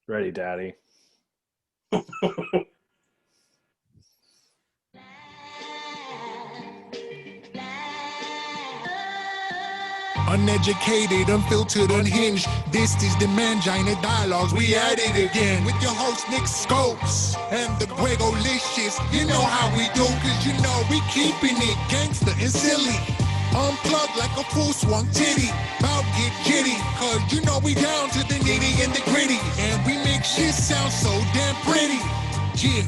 Ready, Daddy. Uneducated, unfiltered, unhinged. This is the Mangina Dialogues. We at it again with your host Nick Scopes and the Gregolicious. You know how we do, cause you know we keeping it gangster and silly. Unplugged like a full swung titty. About get jitty, cause you know we down to the nitty and the gritty. And we make shit sound so damn pretty. Yeah,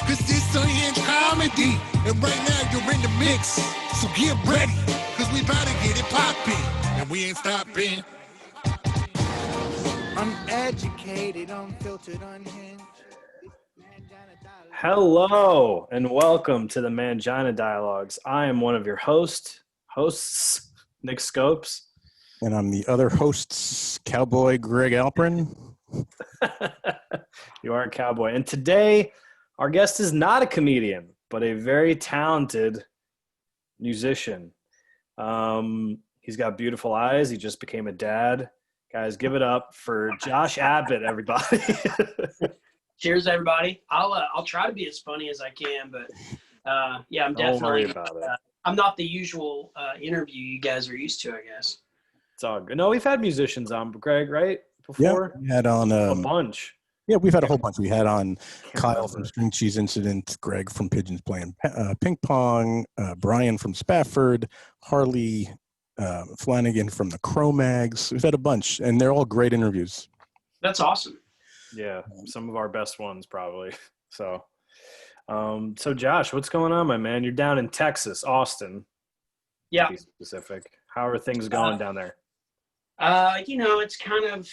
cause this unhinged comedy. And right now you're in the mix. So get ready, cause we about to get it poppin'. And we ain't stopping. Uneducated, unfiltered, unhinged. Hello, and welcome to the Mangina Dialogues. I am one of your hosts, Nick Scopes. And I'm the other hosts, Cowboy Greg Alperin. You are a cowboy. And today, our guest is not a comedian, but a very talented musician. He's got beautiful eyes. He just became a dad. Guys, give it up for Josh Abbott, everybody. Cheers, everybody. I'll try to be as funny as I can, but yeah, I'm Don't definitely. worry about it. I'm not the usual interview you guys are used to, I guess. It's all good. No, we've had musicians on, Greg, right? Before? Yeah, we had on A bunch. Yeah, we've had a whole bunch. We had on Kyle from String Cheese Incident, Greg from Pigeons Playing Ping Pong, Brian from Spafford, Harley Flanagan from the Cro-Mags. We've had a bunch, and they're all great interviews. That's awesome. Yeah, some of our best ones probably. So Josh, what's going on, my man? You're down in Texas, Austin. Yeah. To be specific. How are things going down there? It's kind of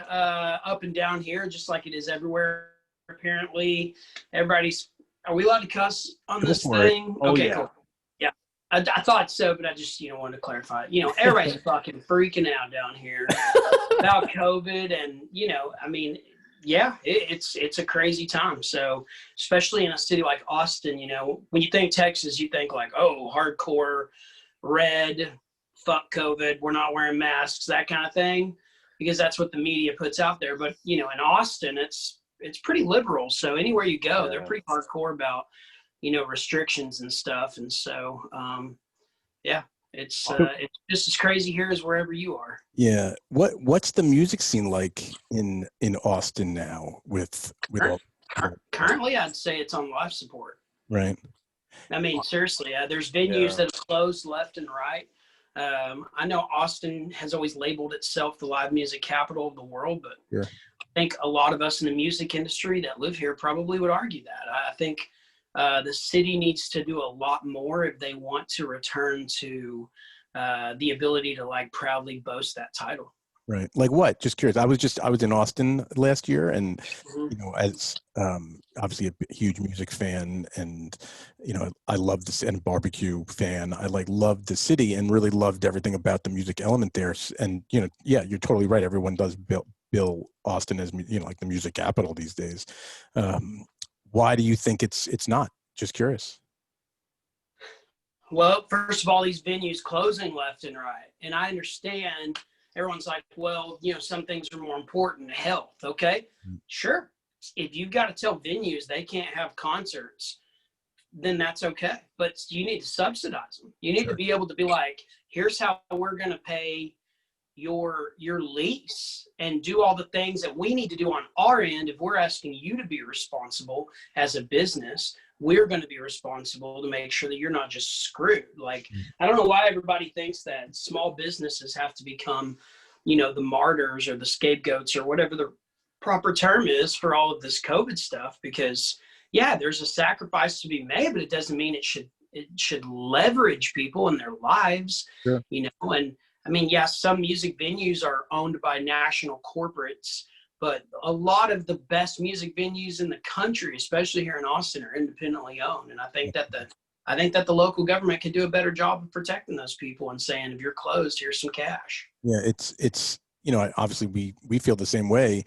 up and down here, just like it is everywhere. Apparently, are we allowed to cuss on this thing? Oh, okay, yeah. cool. Yeah, I thought so, but I just, wanted to clarify. Everybody's fucking freaking out down here about COVID, and yeah, it's a crazy time. So, especially in a city like Austin, when you think Texas, you think like, oh, hardcore, red, fuck COVID, we're not wearing masks, that kind of thing, because that's what the media puts out there. But, in Austin, it's pretty liberal. So anywhere you go, they're pretty hardcore about, restrictions and stuff. And so, yeah, it's just as crazy here as wherever you are. Yeah. What's the music scene like in Austin now with all Currently, I'd say it's on life support. right? I mean, seriously, there's venues that have closed left and right. I know Austin has always labeled itself the live music capital of the world, but Sure. I think a lot of us in the music industry that live here probably would argue that. I think the city needs to do a lot more if they want to return to the ability to proudly boast that title. Right. Like what? Just curious. I was in Austin last year, and as obviously a huge music fan, and I love this, and barbecue fan. I loved the city and really loved everything about the music element there. And yeah, you're totally right. Everyone does bill Austin as like the music capital these days. Why do you think it's not? Just curious. Well, first of all, these venues closing left and right, and I understand. Everyone's like, well, some things are more important. Health, okay? Sure. If you've got to tell venues they can't have concerts, then that's okay. But you need to subsidize them. You need to be able to be like, here's how we're going to pay your lease and do all the things that we need to do on our end. If we're asking you to be responsible as a business, we're going to be responsible to make sure that you're not just screwed. I don't know why everybody thinks that small businesses have to become, the martyrs or the scapegoats or whatever the proper term is for all of this COVID stuff, because yeah, there's a sacrifice to be made, but it doesn't mean it should leverage people in their lives, Sure. And I mean, yeah, some music venues are owned by national corporates, but a lot of the best music venues in the country, especially here in Austin, are independently owned. And I think that the local government could do a better job of protecting those people and saying, if you're closed, here's some cash. Yeah, it's obviously we feel the same way,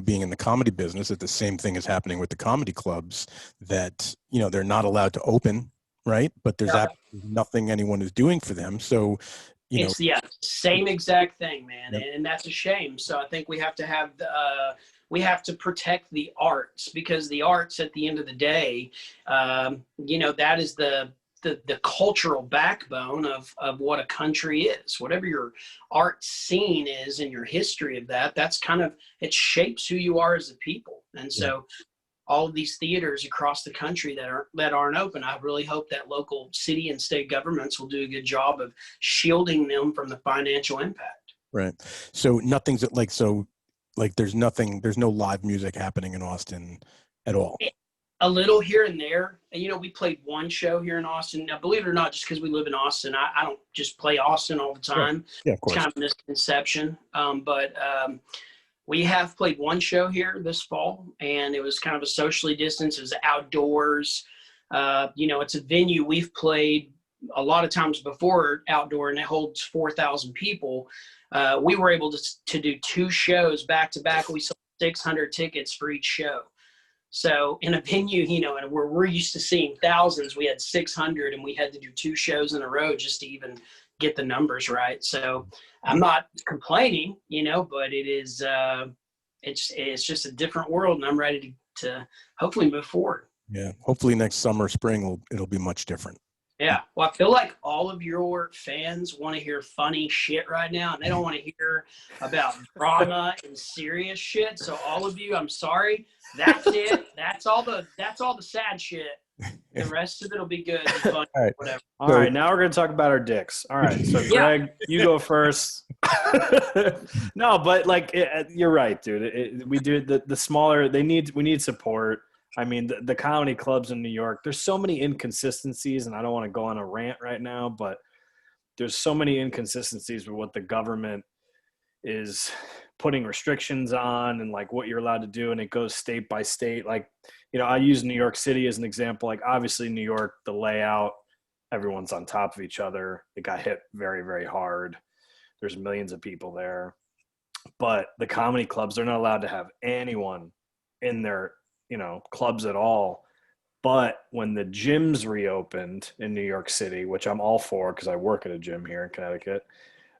being in the comedy business, that the same thing is happening with the comedy clubs, that, they're not allowed to open, right? But there's absolutely nothing anyone is doing for them. So, It's same exact thing, man. Yep. And that's a shame. So I think we have to have we have to protect the arts, because the arts at the end of the day, that is the cultural backbone of what a country is. Whatever your art scene is and your history of that's kind of, it shapes who you are as a people. And so all of these theaters across the country that aren't open, I really hope that local city and state governments will do a good job of shielding them from the financial impact. Right. So there's no live music happening in Austin at all. A little here and there. And, we played one show here in Austin. Now, believe it or not, just because we live in Austin, I don't just play Austin all the time. Yeah, of course. It's kind of a misconception. But we have played one show here this fall, and it was kind of a socially distanced. It was outdoors. It's a venue we've played a lot of times before outdoor, and it holds 4,000 people. We were able to do 2 shows back to back. We sold 600 tickets for each show. So in a venue, and where we're used to seeing thousands, we had 600, and we had to do 2 shows in a row just to even get the numbers right. So I'm not complaining, but it is, it's just a different world, and I'm ready to hopefully move forward. Yeah. Hopefully next summer, spring, it'll be much different. Yeah. Well, I feel like all of your fans want to hear funny shit right now, and they don't want to hear about drama and serious shit. So all of you, I'm sorry. That's it. That's all the sad shit. The rest of it will be good and fun. All right. Whatever. All right, now we're going to talk about our dicks. All right, so Greg, you go first. No, but you're right, dude. We do the smaller. We need support. I mean, the comedy clubs in New York. There's so many inconsistencies, and I don't want to go on a rant right now, but there's so many inconsistencies with what the government is putting restrictions on, and what you're allowed to do, and it goes state by state. I use New York City as an example. Obviously New York, the layout, everyone's on top of each other. It got hit very, very hard. There's millions of people there. But the comedy clubs, they're not allowed to have anyone in their, clubs at all. But when the gyms reopened in New York City, which I'm all for because I work at a gym here in Connecticut.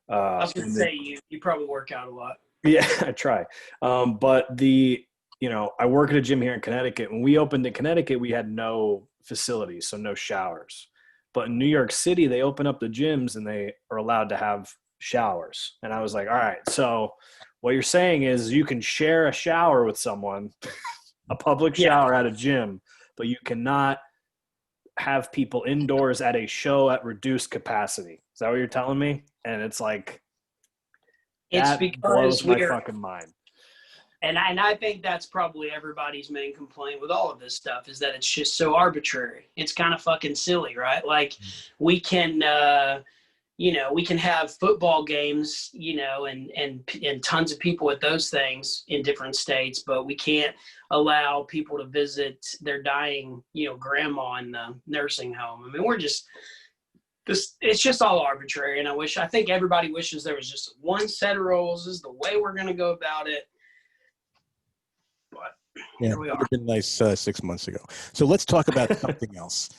I was going to say, you probably work out a lot. Yeah, I try. But I work at a gym here in Connecticut. When we opened in Connecticut, we had no facilities, so no showers. But in New York City, they open up the gyms and they are allowed to have showers. And I was like, all right, so what you're saying is you can share a shower with someone, a public shower at a gym, but you cannot have people indoors at a show at reduced capacity. Is that what you're telling me? And it's it's because blows my fucking mind. And I think that's probably everybody's main complaint with all of this stuff, is that it's just so arbitrary. It's kind of fucking silly, right? We can, we can have football games, and tons of people at those things in different states, but we can't allow people to visit their dying, grandma in the nursing home. I mean, it's just all arbitrary. And I think everybody wishes there was just one set of rules. This is the way we're going to go about it. But here we are. It would have been nice 6 months ago. So let's talk about something else.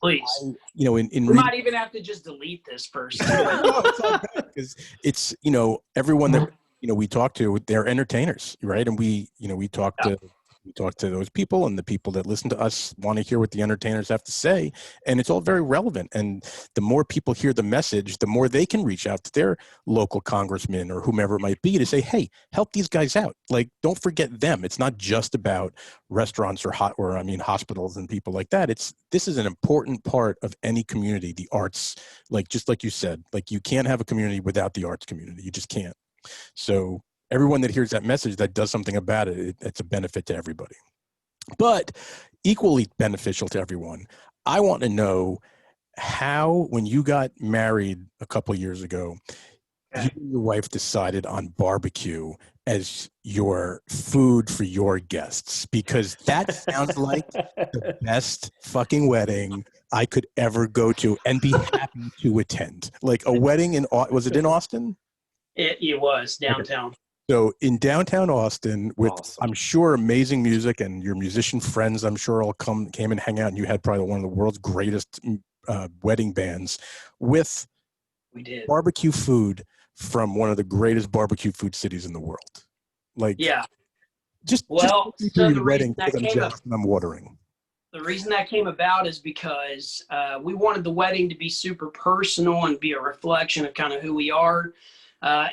Please. We might even have to just delete this first. No, it's all good, because it's, everyone that, we talk to, they're entertainers, right? And we talk to those people, and the people that listen to us want to hear what the entertainers have to say. And it's all very relevant. And the more people hear the message, the more they can reach out to their local congressman or whomever it might be to say, hey, help these guys out. Don't forget them. It's not just about restaurants or hospitals and people like that. This is an important part of any community, the arts, just like you said, you can't have a community without the arts community. You just can't. So everyone that hears that message that does something about it, it's a benefit to everybody. But equally beneficial to everyone, I want to know how, when you got married a couple of years ago, you and your wife decided on barbecue as your food for your guests, because that sounds like the best fucking wedding I could ever go to and be happy to attend. A wedding was it in Austin? It was downtown. Okay. So in downtown Austin, with I'm sure amazing music, and your musician friends, I'm sure all came and hang out, and you had probably one of the world's greatest wedding bands with we did. Barbecue food from one of the greatest barbecue food cities in the world. Like, Yeah. just Well, take me so through the your wedding reason that because I'm came up, jealous and I'm watering. the reason that came about is because we wanted the wedding to be super personal and be a reflection of kind of who we are.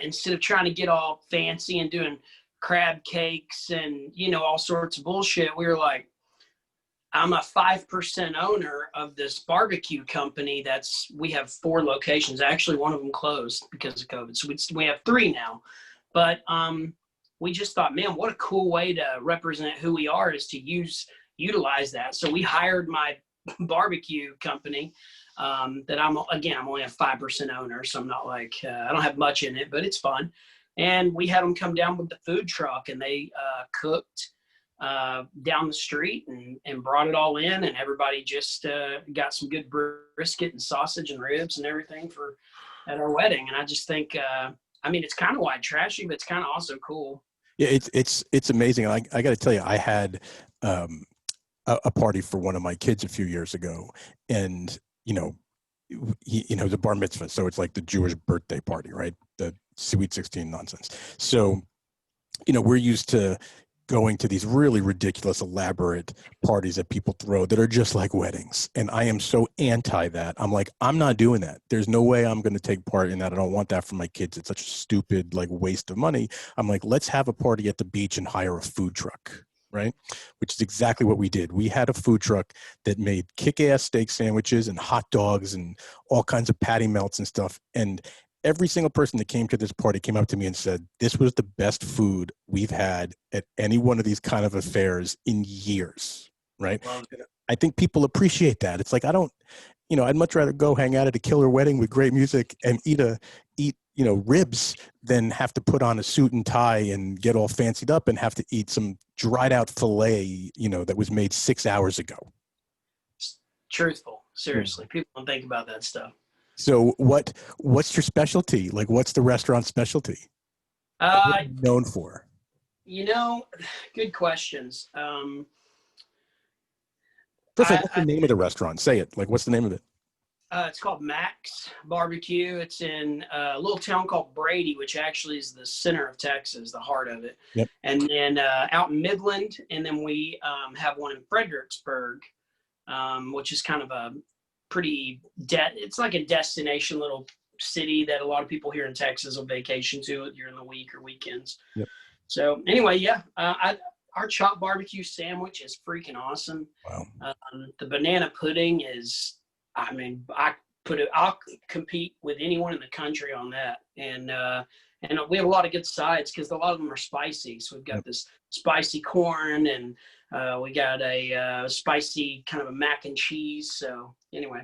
Instead of trying to get all fancy and doing crab cakes and, you know, all sorts of bullshit, we were like, I'm a 5% owner of this barbecue company. We have 4 locations. Actually, one of them closed because of COVID. So we have 3 now. But we just thought, man, what a cool way to represent who we are is to utilize that. So we hired my barbecue company that I'm only a 5% owner. So I'm not like, I don't have much in it, but it's fun. And we had them come down with the food truck and they cooked down the street and brought it all in, and everybody just got some good brisket and sausage and ribs and everything at our wedding. And I just think, I mean, it's kind of white trashy, but it's kind of also cool. Yeah, it's amazing. I got to tell you, I had a party for one of my kids a few years ago, and you know, the bar mitzvah, so it's like the Jewish birthday party, right? The Sweet 16 nonsense. So, you know, we're used to going to these really ridiculous, elaborate parties that people throw that are just like weddings. And I am so anti that. I'm like, I'm not doing that. There's no way I'm going to take part in that. I don't want that for my kids. It's such a stupid, like, waste of money. I'm like, let's have a party at the beach and hire a food truck, right? Which is exactly what we did. We had a food truck that made kick-ass steak sandwiches and hot dogs and all kinds of patty melts and stuff. And every single person that came to this party came up to me and said, this was the best food we've had at any one of these kind of affairs in years, right? Wow. I think people appreciate that. It's like, I'd much rather go hang out at a killer wedding with great music and eat ribs than have to put on a suit and tie and get all fancied up and have to eat some dried out filet, that was made 6 hours ago. Truthful. Seriously. People don't think about that stuff. So what's your specialty? Like, what's the restaurant specialty? What are you known for? Good questions. First of all, what's the name of the restaurant? Say it. Like, what's the name of it? It's called Max Barbecue. It's in a little town called Brady, which actually is the center of Texas, the heart of it. Yep. And then out in Midland, and then we have one in Fredericksburg, which is kind of a pretty it's like a destination little city that a lot of people here in Texas will vacation to during the week or weekends. Yep. So anyway, yeah, our chopped barbecue sandwich is freaking awesome. Wow. The banana pudding is, I'll compete with anyone in the country on that. And we have a lot of good sides because a lot of them are spicy. So we've got this spicy corn and we got a spicy kind of a mac and cheese. So anyway.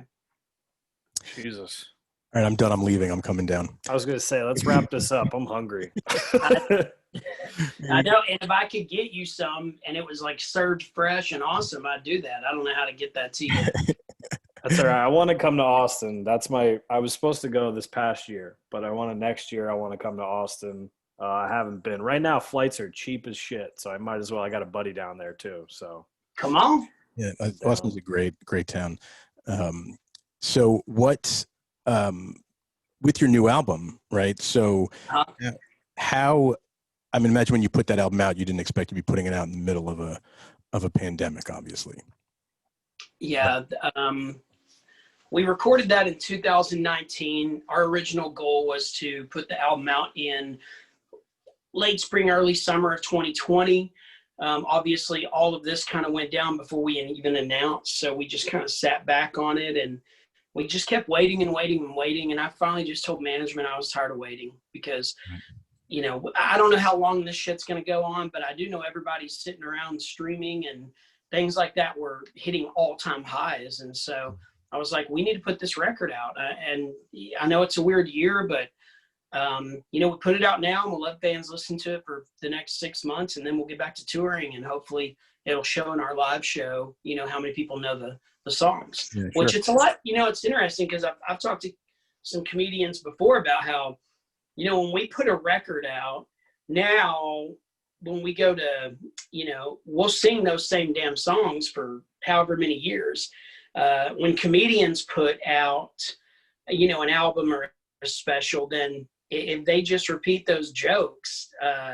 Jesus. All right, I'm done. I'm leaving. I'm coming down. I was going to say, let's wrap this up. I'm hungry. I know. And if I could get you some and it was like served fresh and awesome, I'd do that. I don't know how to get that to you. That's all right. I want to come to Austin. I was supposed to go this past year, but next year I want to come to Austin. I haven't been. Right now, flights are cheap as shit, so I might as well. I got a buddy down there too. So come on. Yeah, Austin's a great town. So what, with your new album, right? So how, imagine when you put that album out, you didn't expect to be putting it out in the middle of a pandemic, obviously. Yeah. We recorded that in 2019. Our original goal was to put the album out in late spring, early summer of 2020. Obviously, all of this kind of went down before we even announced. So we just kind of sat back on it and we just kept waiting and waiting and waiting. And I finally just told management I was tired of waiting because, I don't know how long this shit's going to go on, but I do know everybody's sitting around streaming and things like that were hitting all-time highs. And so I was like, we need to put this record out. And I know it's a weird year, but, we put it out now and we'll let fans listen to it for the next 6 months. And then we'll get back to touring and hopefully it'll show in our live show, how many people know the songs, yeah, which sure. It's a lot, it's interesting because I've talked to some comedians before about how, when we put a record out now, when we go to, we'll sing those same damn songs for however many years. When comedians put out, an album or special, then if they just repeat those jokes,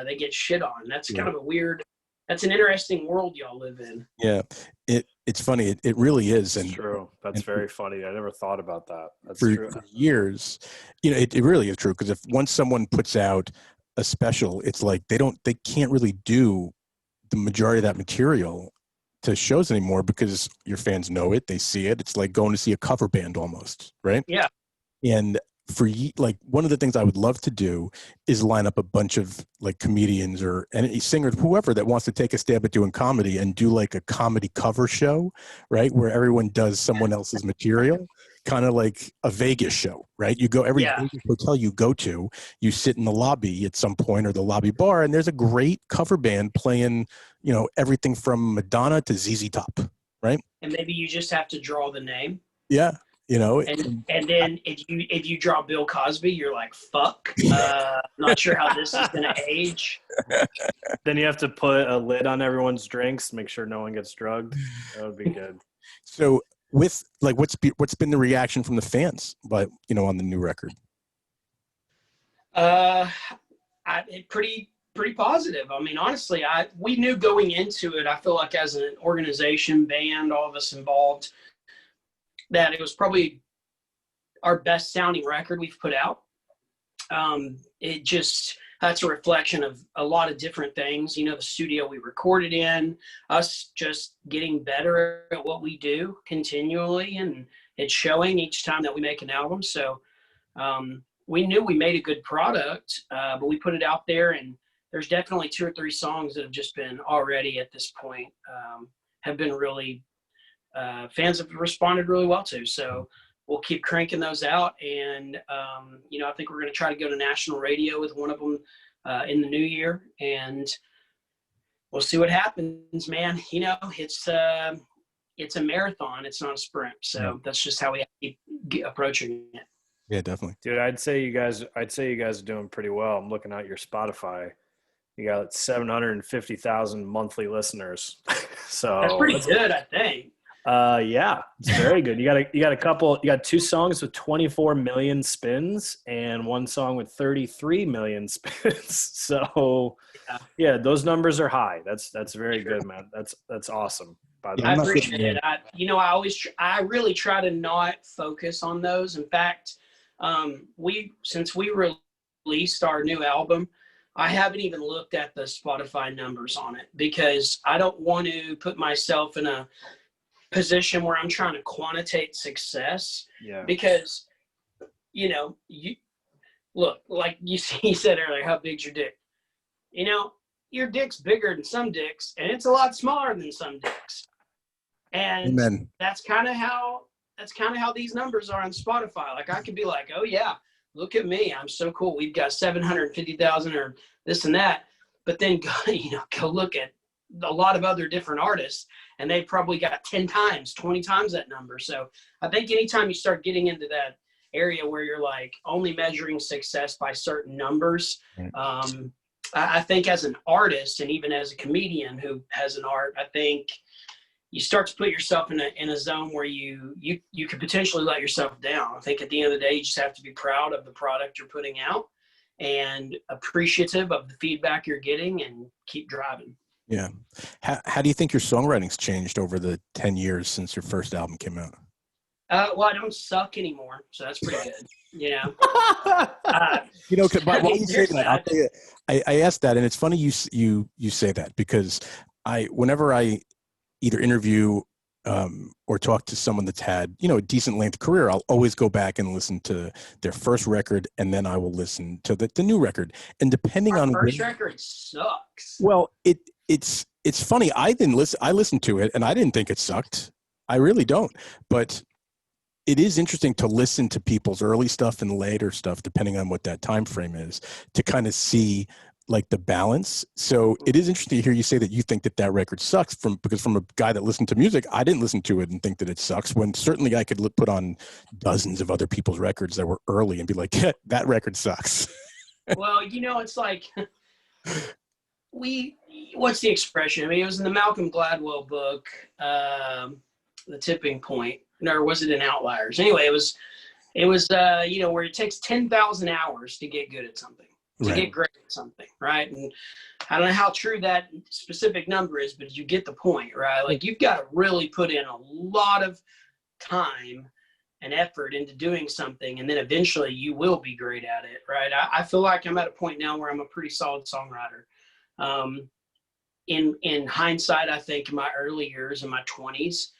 they get shit on. That's kind of a weird. That's an interesting world y'all live in. Yeah, it's funny. It really is. It's true. That's very funny. I never thought about that. That's true. For years, it really is true. Because if once someone puts out a special, it's like they can't really do the majority of that material to shows anymore because your fans know it, they see it. It's like going to see a cover band almost, right? Yeah. And like one of the things I would love to do is line up a bunch of like comedians or any singers, whoever that wants to take a stab at doing comedy and do like a comedy cover show, right? Where everyone does someone else's material, kind of like a Vegas show, right? You go every Vegas hotel you go to, you sit in the lobby at some point or the lobby bar, and there's a great cover band playing, everything from Madonna to ZZ Top, right? And maybe you just have to draw the name. Yeah. And then if you draw Bill Cosby, you're like, fuck. Not sure how this is gonna age. Then you have to put a lid on everyone's drinks, make sure no one gets drugged. That would be good. So with like what's been the reaction from the fans, but on the new record? Pretty positive. I mean, honestly, we knew going into it. I feel like as an organization, band, all of us involved, that it was probably our best sounding record we've put out. That's a reflection of a lot of different things. The studio we recorded in, us just getting better at what we do continually, and it's showing each time that we make an album. So we knew we made a good product, but we put it out there, and there's definitely 2 or 3 songs that have just been already at this point have been really fans have responded really well to. So we'll keep cranking those out. And, I think we're going to try to go to national radio with one of them in the new year, and we'll see what happens, man. It's a marathon. It's not a sprint. So that's just how we have to keep approaching it. Yeah, definitely. Dude, I'd say you guys are doing pretty well. I'm looking at your Spotify. You got 750,000 monthly listeners. So that's pretty good, I think. Yeah, it's very good. You got 2 songs with 24 million spins and 1 song with 33 million spins. So yeah, those numbers are high. That's very good, man. That's awesome. By the way, I appreciate it. I really try to not focus on those. In fact, since we released our new album, I haven't even looked at the Spotify numbers on it because I don't want to put myself in a position where I'm trying to quantitate success. Yeah. Because, you look, like you said earlier, how big's your dick? Your dick's bigger than some dicks, and it's a lot smaller than some dicks. And Amen. That's kind of how these numbers are on Spotify. Like I could be like, oh yeah, look at me, I'm so cool. We've got 750,000 or this and that. But then go look at a lot of other different artists, and they probably got 10 times, 20 times that number. So I think anytime you start getting into that area where you're like only measuring success by certain numbers, I think as an artist and even as a comedian who has an art, I think you start to put yourself in a zone where you could potentially let yourself down. I think at the end of the day, you just have to be proud of the product you're putting out and appreciative of the feedback you're getting and keep driving. Yeah. How do you think your songwriting's changed over the 10 years since your first album came out? Well, I don't suck anymore, so that's pretty good. Why you say that? I'll tell you, I asked that, and it's funny you say that because whenever I either interview or talk to someone that's had a decent length career, I'll always go back and listen to their first record, and then I will listen to the new record. And depending on first record sucks. Well, it's funny. I listened to it, and I didn't think it sucked. I really don't. But it is interesting to listen to people's early stuff and later stuff, depending on what that time frame is, to kind of see like the balance. So it is interesting to hear you say that you think that record sucks because from a guy that listened to music, I didn't listen to it and think that it sucks, when certainly I could put on dozens of other people's records that were early and be like, yeah, that record sucks. Well, it's like what's the expression? I mean, it was in the Malcolm Gladwell book, The Tipping Point, or was it in Outliers? Anyway, it was It was, where it takes 10,000 hours to get good at something, to Right. get great at something, right? And I don't know how true that specific number is, but you get the point, right? Like, you've got to really put in a lot of time and effort into doing something, and then eventually you will be great at it, right? I feel like I'm at a point now where I'm a pretty solid songwriter. In hindsight, I think in my early years, in my 20s,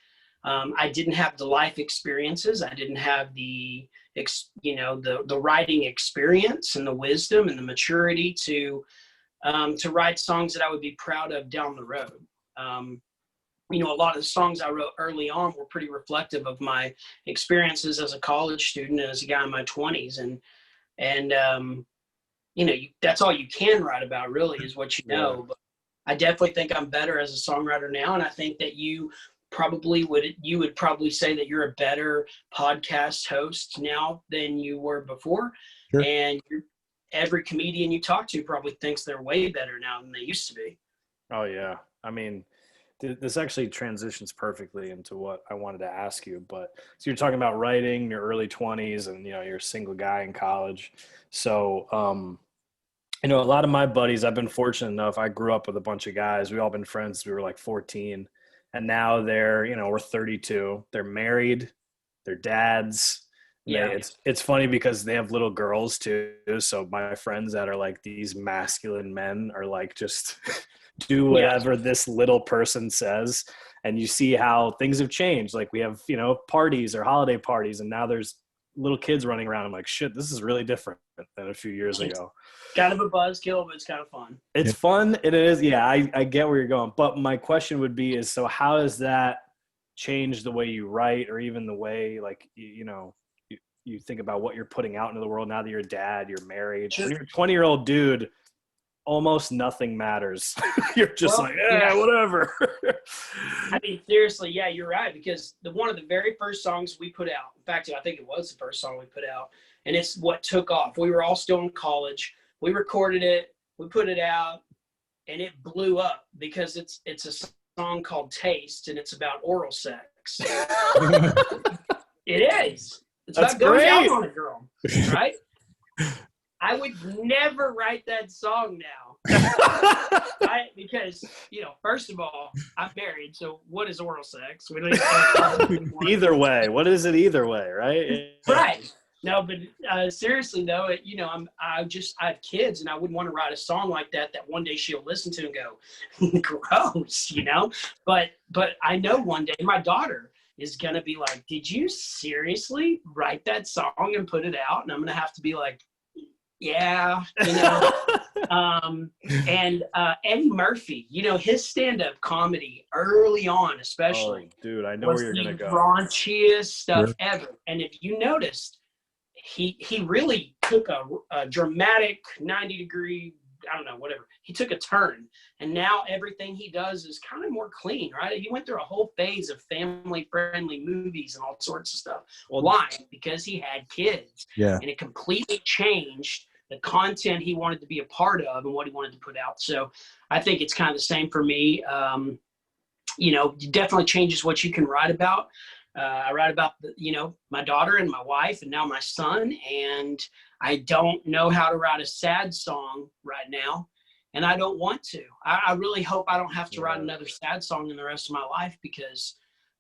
I didn't have the life experiences. I didn't have the writing experience and the wisdom and the maturity to write songs that I would be proud of down the road. A lot of the songs I wrote early on were pretty reflective of my experiences as a college student and as a guy in my 20s. And that's all you can write about, really, is what you know. Yeah. But I definitely think I'm better as a songwriter now, and I think that you would probably say that you're a better podcast host now than you were before. Sure. And every comedian you talk to probably thinks they're way better now than they used to be. Oh yeah. I mean, this actually transitions perfectly into what I wanted to ask you. But so you're talking about writing in your early 20s, and you're a single guy in college. So a lot of my buddies, I've been fortunate enough, I grew up with a bunch of guys. We all been friends since we were like 14. And now they're, we're 32. They're married. They're dads. Yeah. It's funny because they have little girls too. So my friends that are like these masculine men are like, just do whatever this little person says. And you see how things have changed. Like we have, parties or holiday parties, and now there's little kids running around. I'm like, shit, this is really different than a few years ago. Kind of a buzzkill, but it's kind of fun. It's fun. It is. Yeah, I get where you're going. But my question would be is, so how does that change the way you write, or even the way, like, you think about what you're putting out into the world now that you're a dad, you're married? Sure. When you're a 20-year-old dude, almost nothing matters. You're just whatever. I mean, seriously, yeah, you're right. Because one of the very first songs we put out, in fact, I think it was the first song we put out, and it's what took off. We were all still in college. We recorded it, we put it out, and it blew up because it's a song called Taste, and it's about oral sex. It is. It's That's about going great. down on a girl, right? I would never write that song now. Because, first of all, I'm married, so what is oral sex? We don't even Either way. What is it either way, right? Right. No, but seriously though, I have kids, and I wouldn't want to write a song like that one day she'll listen to and go, gross, But I know one day my daughter is gonna be like, did you seriously write that song and put it out? And I'm gonna have to be like, yeah, and Eddie Murphy, his stand-up comedy early on, especially, dude, I know where you're gonna go. Raunchiest stuff ever. And if you noticed, he really took a dramatic 90-degree, I don't know, whatever. He took a turn, and now everything he does is kind of more clean, right? He went through a whole phase of family-friendly movies and all sorts of stuff. Why? Because he had kids. Yeah. And it completely changed the content he wanted to be a part of and what he wanted to put out. So I think it's kind of the same for me. It definitely changes what you can write about. I write about, my daughter and my wife and now my son, and I don't know how to write a sad song right now, and I don't want to. I really hope I don't have to write another sad song in the rest of my life, because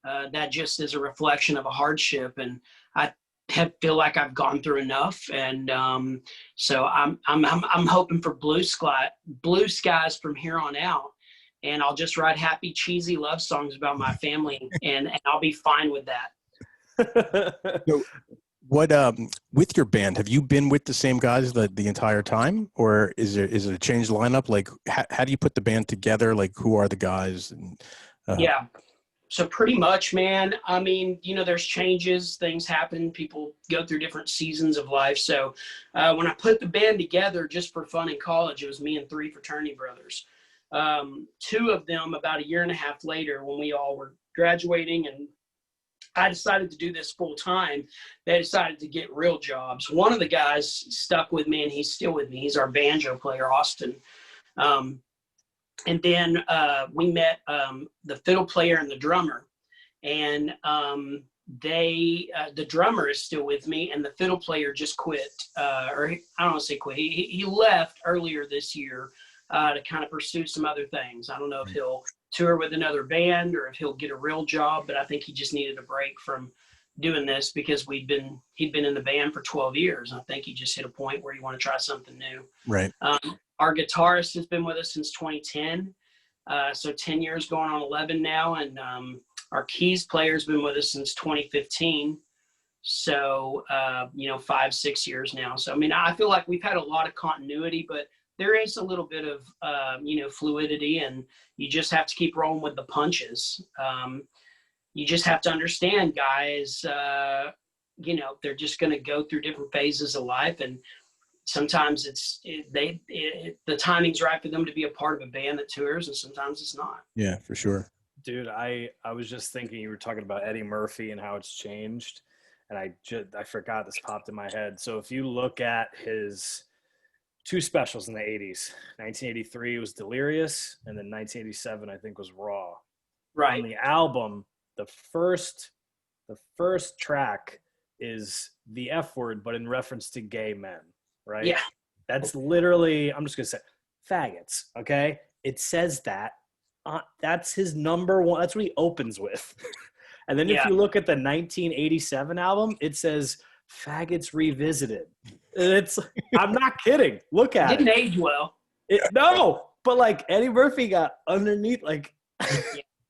that just is a reflection of a hardship, and I feel like I've gone through enough, and so I'm hoping for blue skies from here on out. And I'll just write happy, cheesy love songs about my family, and I'll be fine with that. So what with your band, have you been with the same guys the entire time, or is it a changed lineup? Like, how do you put the band together? Like, who are the guys? And, Yeah. So pretty much, man. I mean, there's changes, things happen, people go through different seasons of life. So when I put the band together just for fun in college, it was me and 3 fraternity brothers. 2 of them about a year and a half later, when we all were graduating and I decided to do this full time, they decided to get real jobs. One of the guys stuck with me, and he's still with me. He's our banjo player, Austin. And then we met the fiddle player and the drummer. And the drummer is still with me, and the fiddle player just quit, or I don't want to say quit. He left earlier this year to kind of pursue some other things. I don't know if he'll tour with another band or if he'll get a real job, but I think he just needed a break from doing this because he'd been in the band for 12 years. I think he just hit a point where he wanted to try something new. Right. Our guitarist has been with us since 2010. So 10 years going on 11 now. And our keys player has been with us since 2015. So, 5-6 years now. So, I mean, I feel like we've had a lot of continuity, but there is a little bit of, fluidity, and you just have to keep rolling with the punches. You just have to understand, guys, they're just going to go through different phases of life. And sometimes the timing's right for them to be a part of a band that tours, and sometimes it's not. Yeah, for sure. Dude, I was just thinking, you were talking about Eddie Murphy and how it's changed, and I forgot, this popped in my head. So if you look at his two specials in the 80s, 1983 was Delirious, and then 1987 I think was Raw. Right. On the album, the first track is the F word, but in reference to gay men, right? Yeah. That's literally, I'm just going to say, faggots, okay? It says that. That's his number one. That's what he opens with. And then if you look at the 1987 album, it says Faggots Revisited. It's, I'm not kidding. Look at it. Didn't age well. No, but like Eddie Murphy got underneath, like,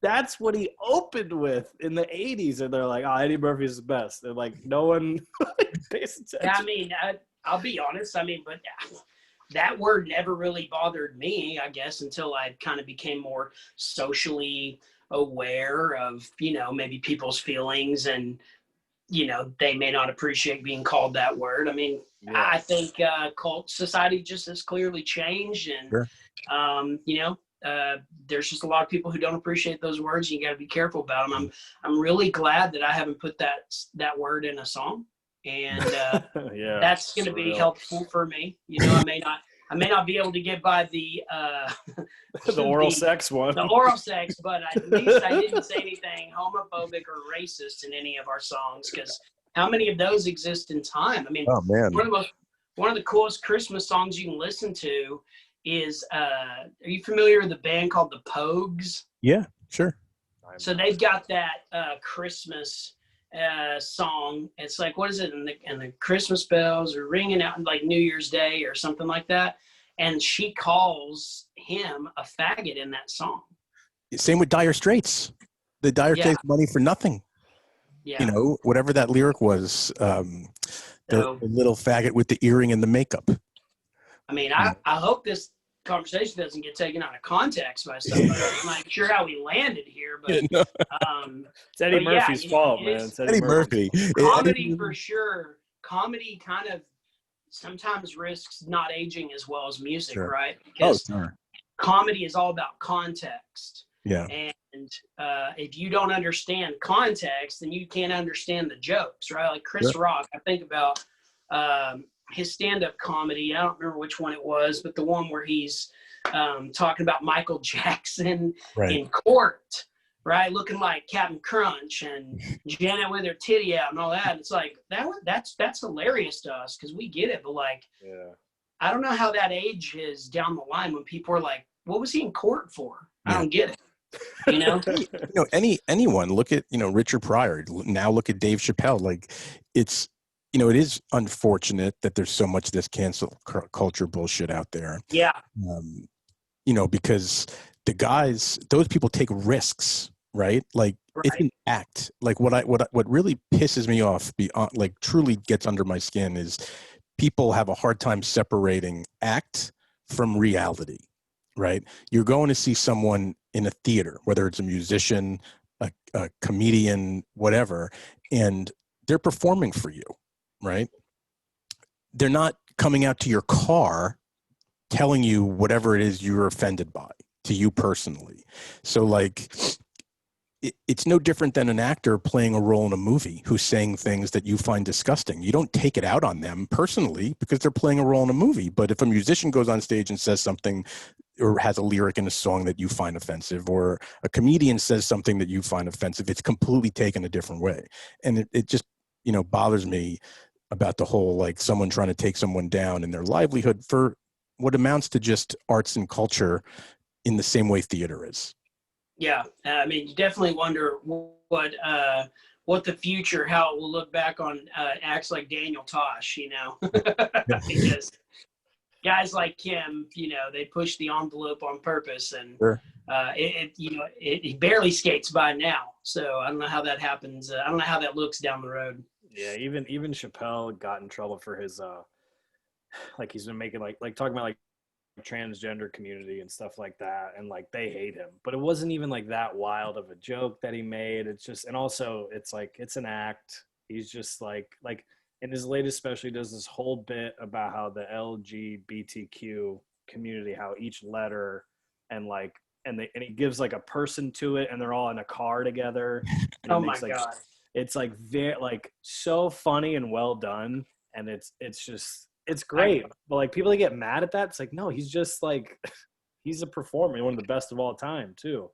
that's what he opened with in the 80s. And they're like, oh, Eddie Murphy's the best. They're like, no one pays attention. Yeah, I mean, I'll be honest. I mean, but that word never really bothered me, I guess, until I kind of became more socially aware of, maybe people's feelings, and, they may not appreciate being called that word. I mean, I think cult society just has clearly changed, and, sure. There's just a lot of people who don't appreciate those words. You got to be careful about them. I'm really glad that I haven't put that word in a song, and that's going to be helpful for me. I may not be able to get by the oral sex one. The oral sex, but at least I didn't say anything homophobic or racist in any of our songs, because how many of those exist in time? I mean, oh, man. One of the coolest Christmas songs you can listen to is, are you familiar with the band called the Pogues? Yeah, sure. So they've got that Christmas song. It's like, what is it? And the Christmas bells are ringing out, like New Year's Day or something like that. And she calls him a faggot in that song. Same with Dire Straits. The Dire Straits, Money for Nothing. Yeah. Whatever that lyric was, the little faggot with the earring and the makeup. I mean, I hope this conversation doesn't get taken out of context by somebody. I'm not sure how we landed here, but it's Eddie Murphy's fault, man. It's Eddie Murphy. Comedy for sure. Comedy kind of sometimes risks not aging as well as music, right? Because comedy is all about context. Yeah. And if you don't understand context, then you can't understand the jokes, right? Like Chris Rock, I think about his stand-up comedy. I don't remember which one it was, but the one where he's talking about Michael Jackson in court, right? Looking like Captain Crunch and Janet with her titty out and all that. It's like, that's hilarious to us because we get it. But like, I don't know how that ages down the line when people are like, what was he in court for? I don't get it. Anyone, look at, Richard Pryor. Now look at Dave Chappelle. Like, it's, it is unfortunate that there's so much of this cancel culture bullshit out there. Yeah. Because those people take risks, right? Like it's an act. Like what really pisses me off, like truly gets under my skin, is people have a hard time separating act from reality, right? You're going to see someone in a theater, whether it's a musician, a comedian, whatever, and they're performing for you. Right? They're not coming out to your car telling you whatever it is you're offended by, to you personally. So like, it's no different than an actor playing a role in a movie who's saying things that you find disgusting. You don't take it out on them personally because they're playing a role in a movie. But if a musician goes on stage and says something or has a lyric in a song that you find offensive, or a comedian says something that you find offensive, it's completely taken a different way. And it just, bothers me about the whole, like, someone trying to take someone down in their livelihood for what amounts to just arts and culture in the same way theater is. Yeah. I mean, you definitely wonder what the future, how it will look back on acts like Daniel Tosh, because guys like him, they push the envelope on purpose, and Sure. it barely skates by now. So I don't know how that happens. I don't know how that looks down the road. Yeah, even Chappelle got in trouble for his like he's been making like talking about like transgender community and stuff like that, and like they hate him, but it wasn't even like that wild of a joke that he made. It's just, and also it's like it's an act. He's just like in his latest special, he does this whole bit about how the LGBTQ community, how each letter and he gives like a person to it, and they're all in a car together. And Oh my God. It's like very like so funny and well done, and it's great. But like people that get mad at that, it's like, no, he's just like he's a performer, one of the best of all time too.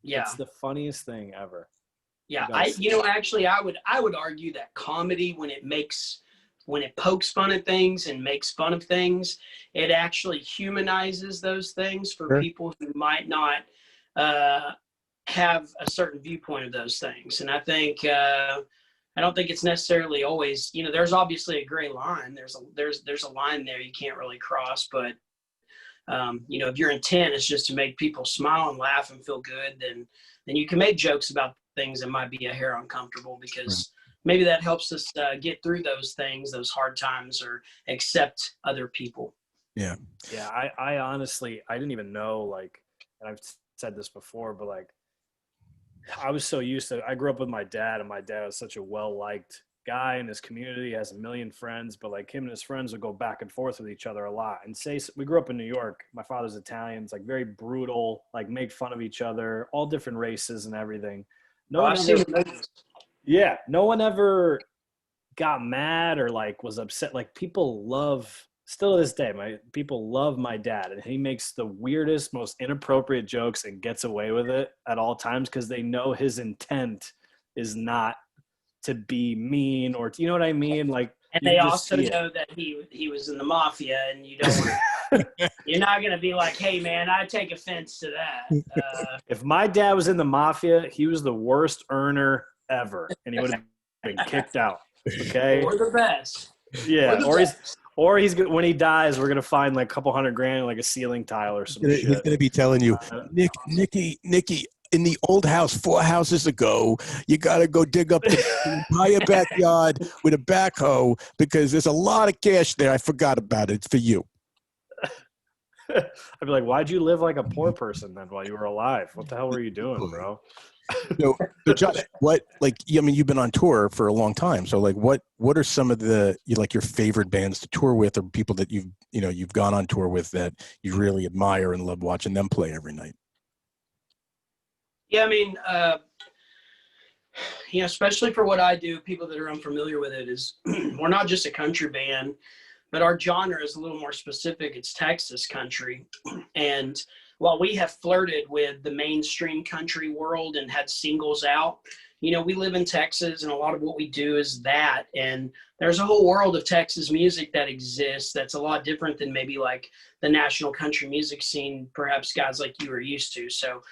Yeah, it's the funniest thing ever. Yeah, actually, I would argue that comedy, when it pokes fun at things and makes fun of things, it actually humanizes those things for people who might not have a certain viewpoint of those things. And I think I don't think it's necessarily always, there's obviously a gray line. There's a line there you can't really cross, but if your intent is just to make people smile and laugh and feel good, then you can make jokes about things that might be a hair uncomfortable, because maybe that helps us get through those things, those hard times, or accept other people. Yeah. I honestly, I didn't even know, like, and I've said this before, but like, I was so used to, I grew up with my dad, and my dad was such a well-liked guy in his community, has a million friends, but like him and his friends would go back and forth with each other a lot. And we grew up in New York. My father's Italian. It's like very brutal, like make fun of each other, all different races and everything. No one ever got mad or like was upset. Like people still to this day, people love my dad, and he makes the weirdest, most inappropriate jokes and gets away with it at all times, because they know his intent is not to be mean, or you know what I mean? Like, and they also know that he was in the mafia, and you don't want you're not going to be like, hey man, I take offense to that. If my dad was in the mafia, he was the worst earner ever, and he would have been kicked out. Okay. Or the best. Yeah. Or he's when he dies, we're going to find like a couple $100,000, like a ceiling tile or some shit. He's going to be telling you, Nikki, in the old house 4 houses ago, you got to go dig up the entire backyard with a backhoe, because there's a lot of cash there. I forgot about it. It's for you. I'd be like, why'd you live like a poor person then while you were alive? What the hell were you doing, bro? So Josh, you've been on tour for a long time. So like, what are some of your favorite bands to tour with, or people that you've gone on tour with that you really admire and love watching them play every night? Yeah, I mean, especially for what I do, people that are unfamiliar with it, is we're not just a country band, but our genre is a little more specific. It's Texas country. And while we have flirted with the mainstream country world and had singles out, we live in Texas, and a lot of what we do is that. And there's a whole world of Texas music that exists that's a lot different than maybe like the national country music scene, perhaps guys like you are used to. So,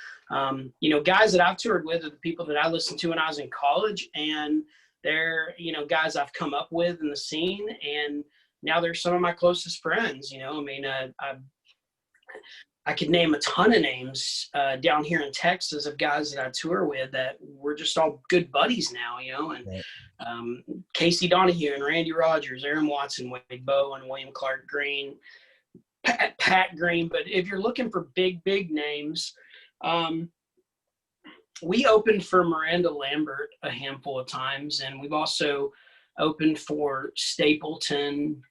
guys that I've toured with are the people that I listened to when I was in college, and they're, guys I've come up with in the scene, and now they're some of my closest friends. I could name a ton of names down here in Texas of guys that I tour with that we're just all good buddies now, and Casey Donahue and Randy Rogers, Aaron Watson, Wade Bowen, William Clark Green, Pat Green. But if you're looking for big names, we opened for Miranda Lambert a handful of times, and we've also opened for Stapleton,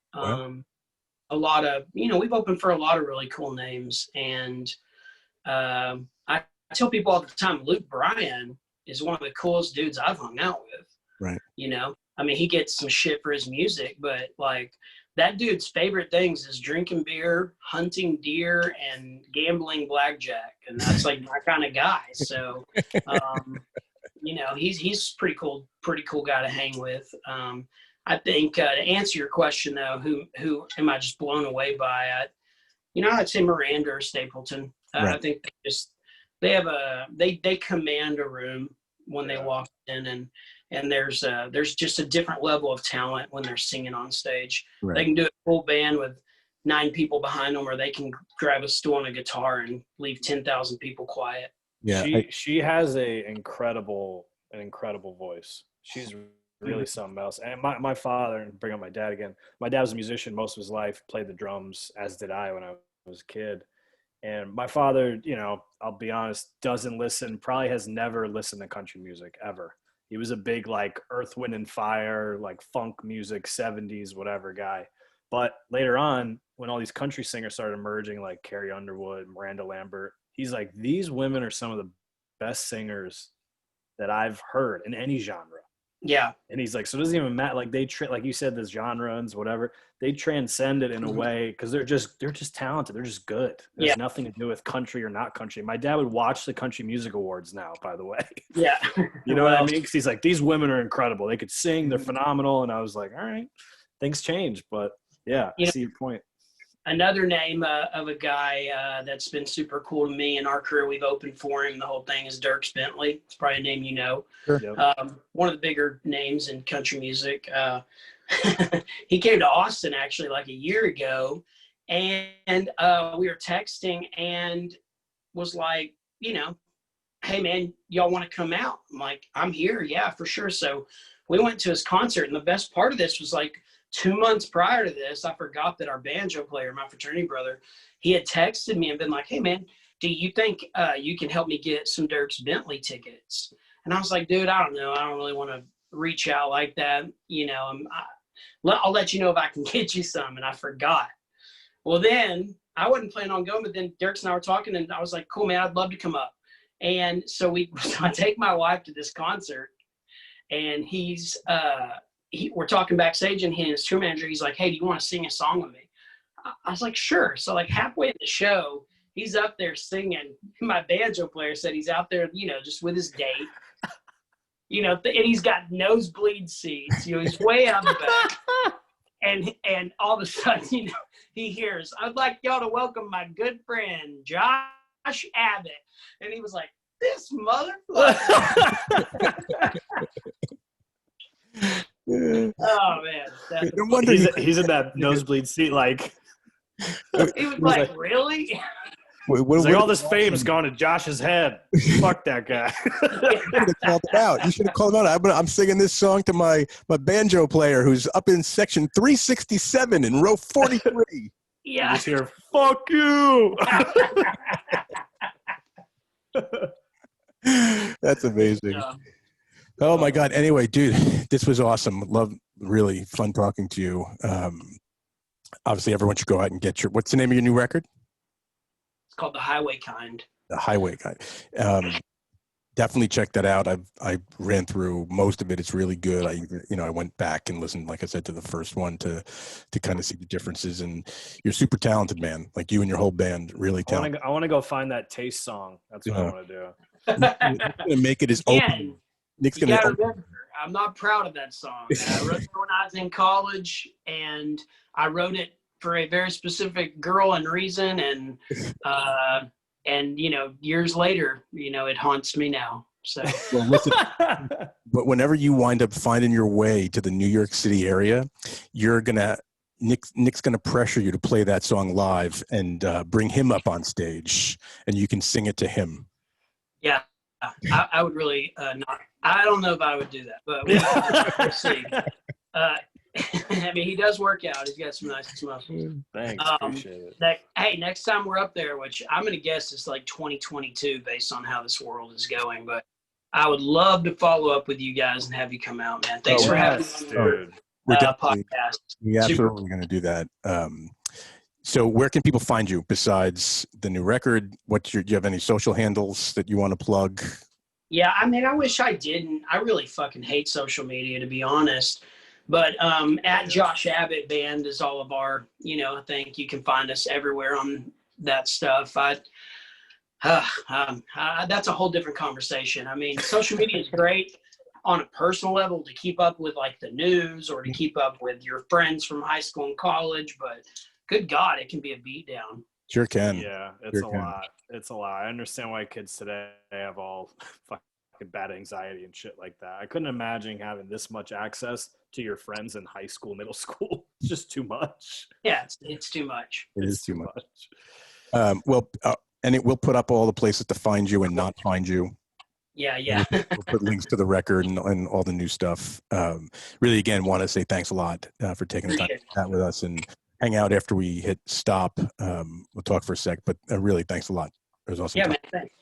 a lot of, we've opened for a lot of really cool names. And I tell people all the time, Luke Bryan is one of the coolest dudes I've hung out with. Right. He gets some shit for his music, but like that dude's favorite things is drinking beer, hunting deer, and gambling blackjack, and that's like my kind of guy. So, he's pretty cool guy to hang with. I think to answer your question though, who am I just blown away by? I'd say Miranda or Stapleton. Right. I think they command a room when they walk in, and there's just a different level of talent when they're singing on stage. Right. They can do a full band with 9 people behind them, or they can grab a stool and a guitar and leave 10,000 people quiet. Yeah, she has an incredible voice. She's really something else. And my father, and bring up my dad again. My dad was a musician most of his life, played the drums, as did I when I was a kid. And my father, I'll be honest, probably has never listened to country music ever. He was a big like Earth, Wind and Fire, like funk music, 70s, whatever guy. But later on, when all these country singers started emerging, like Carrie Underwood, Miranda Lambert, he's like, these women are some of the best singers that I've heard in any genre. Yeah. And he's like, so it doesn't even matter. Like like you said, the genres, whatever, they transcend it in a way because they're just talented. They're just good. There's nothing to do with country or not country. My dad would watch the country music awards now, by the way. Yeah. You know what I mean? Because he's like, these women are incredible. They could sing. They're phenomenal. And I was like, all right, things change. But yeah, I see your point. Another name of a guy that's been super cool to me in our career, we've opened for him, the whole thing, is Dierks Bentley. It's probably a name you know. Sure. Yep. One of the bigger names in country music. He came to Austin actually like a year ago, and we were texting and was like, hey man, y'all want to come out? I'm like, I'm here. Yeah, for sure. So we went to his concert, and the best part of this was like, 2 months prior to this, I forgot that our banjo player, my fraternity brother, he had texted me and been like, hey man, do you think you can help me get some Dierks Bentley tickets? And I was like, dude, I don't know. I don't really want to reach out like that. I'll let you know if I can get you some. And I forgot. Well, then I wasn't planning on going, but then Dierks and I were talking, and I was like, cool, man, I'd love to come up. And so I take my wife to this concert, and we're talking backstage, and he and his tour manager, he's like, hey, do you want to sing a song with me? I was like, sure. So like halfway in the show, he's up there singing. My banjo player said he's out there, just with his date, and he's got nosebleed seats, he's way out the back. And all of a sudden, he hears, I'd like y'all to welcome my good friend, Josh Abbott. And he was like, this motherfucker. Oh man, he's in that nosebleed seat. Like he was like, really? Like all this fame's gone to Josh's head. Fuck that guy. You should have called him out. I'm singing this song to my banjo player who's up in section 367 in row 43. Yeah. Just hear, fuck you. That's amazing. Oh my God. Anyway, dude, this was awesome. Really fun talking to you. Obviously everyone should go out and get what's the name of your new record? It's called The Highway Kind. The Highway Kind. Definitely check that out. I ran through most of it. It's really good. I went back and listened, like I said, to the first one to kind of see the differences. And you're super talented, man. Like you and your whole band, really talented. I want to go find that Taste song. That's what I want to do. You're gonna make it as open. Nick's gonna. Remember, I'm not proud of that song. I wrote it when I was in college, and I wrote it for a very specific girl and reason, and years later, it haunts me now. So, well, listen, but whenever you wind up finding your way to the New York City area, Nick's gonna pressure you to play that song live and bring him up on stage, and you can sing it to him. Yeah, I would really not. I don't know if I would do that, but we'll see. I mean, he does work out. He's got some nice muscles. Thanks, appreciate it. Hey, next time we're up there, which I'm going to guess is like 2022 based on how this world is going, but I would love to follow up with you guys and have you come out, man. Thanks for having me on your podcast. We're absolutely going to do that. So where can people find you besides the new record? Do you have any social handles that you want to plug? Yeah, I mean, I wish I didn't. I really fucking hate social media, to be honest. But at Josh Abbott Band is all of our, I think you can find us everywhere on that stuff. That's a whole different conversation. I mean, social media is great on a personal level to keep up with like the news or to keep up with your friends from high school and college, but good God, it can be a beatdown. Sure can. Yeah, it's a lot. It's a lot. I understand why kids today have all fucking bad anxiety and shit like that. I couldn't imagine having this much access to your friends in high school, middle school. It's just too much. Yeah, it's too much. It is too much. And we'll put up all the places to find you and not find you. Yeah. We'll put links to the record and all the new stuff. Really, again, want to say thanks a lot for taking the time to chat with us and hang out after we hit stop. We'll talk for a sec, but really, thanks a lot. It was awesome. Yeah, man, thanks.